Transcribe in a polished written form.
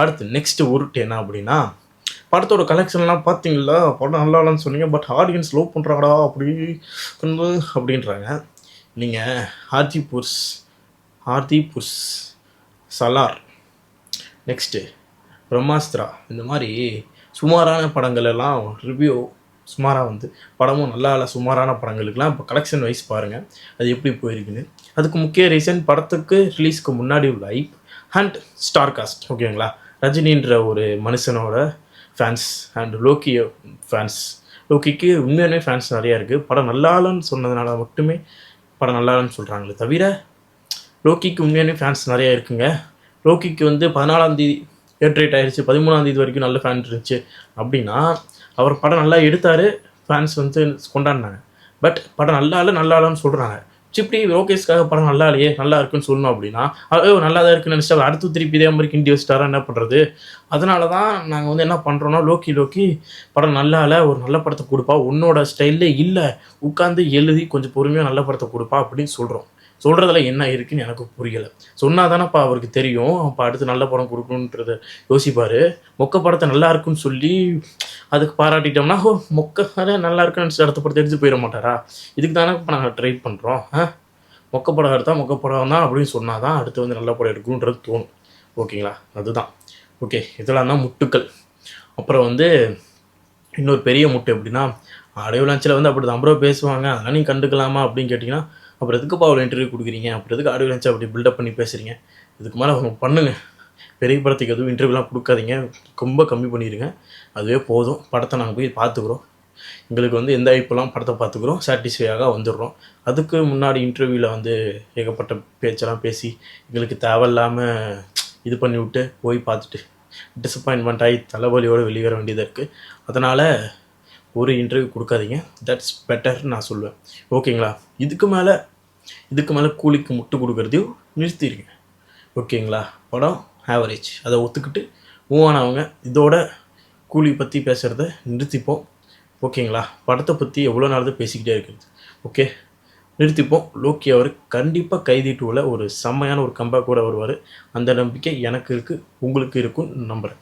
அடுத்து நெக்ஸ்ட் உருட்டு என்ன அப்படின்னா, படத்தோட கலெக்ஷன்லாம் பார்த்தீங்களா, படம் நல்லா இல்லைன்னு சொன்னீங்க, பட் ஆடியன்ஸ் லவ் பண்ணுறாங்கடா அப்படி வந்து அப்படின்றாங்க. நீங்கள் ஹார்திபுர்ஸ், சலார், நெக்ஸ்ட்டு பிரம்மாஸ்திரா இந்த மாதிரி சுமாரான படங்கள் எல்லாம் ரிவ்யூ சுமாராக வந்து படமும் நல்லா இல்லை சுமாரான படங்களுக்கெலாம் இப்போ கலெக்ஷன் வைஸ் பாருங்கள் அது எப்படி போயிருக்குன்னு. அதுக்கு முக்கிய ரீசன் படத்துக்கு ரிலீஸ்க்கு முன்னாடி உள்ள ஹைப் அண்ட் ஸ்டார் காஸ்ட். ஓகேங்களா, ரஜினின்ற ஒரு மனுஷனோட ஃபேன்ஸ் அண்ட் லோக்கி ஃபேன்ஸ். லோக்கிக்கு உண்மையானே ஃபேன்ஸ் நிறையா இருக்குது. படம் நல்லாலன்னு சொன்னதுனால மட்டுமே படம் நல்லாலன்னு சொல்கிறாங்களே தவிர லோக்கிக்கு உண்மையானே ஃபேன்ஸ் நிறையா இருக்குங்க. லோக்கிக்கு வந்து 14ஆம் தேதி ஏட்ரேட் ஆயிடுச்சு, 13ஆம் தேதி வரைக்கும் நல்ல ஃபேன் இருந்துச்சு அப்படின்னா அவர் படம் நல்லா எடுத்தார், ஃபேன்ஸ் வந்து கொண்டாடினாங்க. பட் படம் நல்லா இல்லைன்னு சொல்கிறாங்க. இப்படி லோகேஷ்காக படம் நல்லா இல்லையே நல்லா இருக்குன்னு சொல்லணும் அப்படின்னா நல்லா தான் இருக்குன்னு நினச்சிட்டு அடுத்து திருப்பி இதே மாதிரி கிண்டி வச்சுட்டாரா என்ன பண்ணுறது. அதனால தான் நாங்கள் வந்து என்ன பண்ணுறோன்னா லோக்கி படம் நல்லா இல்லை, ஒரு நல்ல படத்தை கொடுப்பா, உன்னோட ஸ்டைல்லே இல்லை, உட்காந்து எழுதி கொஞ்சம் பொறுமையாக நல்ல படத்தை கொடுப்பா அப்படின்னு சொல்கிறோம். சொல்கிறதுல என்ன இருக்குன்னு எனக்கு புரியலை. சொன்னால் தானேப்பா அவருக்கு தெரியும், அப்போ அடுத்து நல்ல படம் கொடுக்கணுன்றத யோசிப்பார். மொக்க படத்தை நல்லா இருக்குன்னு சொல்லி அதுக்கு பாராட்டிட்டோம்னா மொக்க நல்லா இருக்குன்னு அடுத்த படத்தை எடுத்து போயிட மாட்டாரா? இதுக்கு தானே இப்போ நாங்கள் ட்ரை பண்ணுறோம். மொக்க படம் எடுத்தால் மொக்க படம் தான் அப்படின்னு சொன்னால் தான் அடுத்து வந்து நல்ல படம் எடுக்கணுன்றது தோணும். ஓகேங்களா, அதுதான். ஓகே, இதெல்லாம் தான் முட்டுக்கள். அப்புறம் வந்து இன்னொரு பெரிய முட்டு எப்படின்னா, ஆடியோ லான்ச்சில் வந்து அப்படி தான் ப்ரோ பேசுவாங்க, அதெல்லாம் நீங்கள் கண்டுக்கலாமா அப்படின்னு கேட்டிங்கன்னா, அப்புறம் எதுக்குப்பா அவ்வளோ இன்டர்வியூ கொடுக்குறீங்க, அப்புறம் எதுக்கு ஆடியோ லான்ச் அப்படி பில்டப் பண்ணி பேசுகிறீங்க, இதுக்கு மேலே அவங்க பண்ணுங்கள். பெரிய படத்துக்கு எதுவும் இன்டர்வியூலாம் கொடுக்காதீங்க, ரொம்ப கம்மி பண்ணிடுங்க, அதுவே போதும். படத்தை நாங்கள் போய் பார்த்துக்குறோம், எங்களுக்கு வந்து எந்த ஐப்பெல்லாம் படத்தை பார்த்துக்குறோம், சாட்டிஸ்ஃபையாக வந்துடுறோம். அதுக்கு முன்னாடி இன்டர்வியூவில் வந்து ஏகப்பட்ட பேச்செல்லாம் பேசி எங்களுக்கு தேவையில்லாமல் இது பண்ணி விட்டு போய் பார்த்துட்டு டிசப்பாயின்மெண்ட் ஆகி தலைவலியோடு வெளியே வர வேண்டியதாக இருக்குது. அதனால் ஒரு இன்டர்வியூ கொடுக்காதீங்க, தட்ஸ் பெட்டர்னு நான் சொல்லுவேன். ஓகேங்களா, இதுக்கு மேலே கூலிக்கு முட்டு கொடுக்குறதையும் நிறுத்திடுங்க. ஓகேங்களா, படம் ஆவரேஜ் அதை ஒத்துக்கிட்டு மூவ் ஆனவங்க இதோட கூலி பற்றி பேசுகிறத நிறுத்திப்போம். ஓகேங்களா, படத்தை பற்றி எவ்வளோ நாள் தான் பேசிக்கிட்டே இருக்குது. ஓகே, நிறுத்திப்போம். லோக்கி அவர் கண்டிப்பாக கைதி 2ல் ஒரு செம்மையான ஒரு கம்பேக் கூட வருவார். அந்த நம்பிக்கை எனக்கு இருக்குது, உங்களுக்கு இருக்குன்னு நம்புகிறேன்.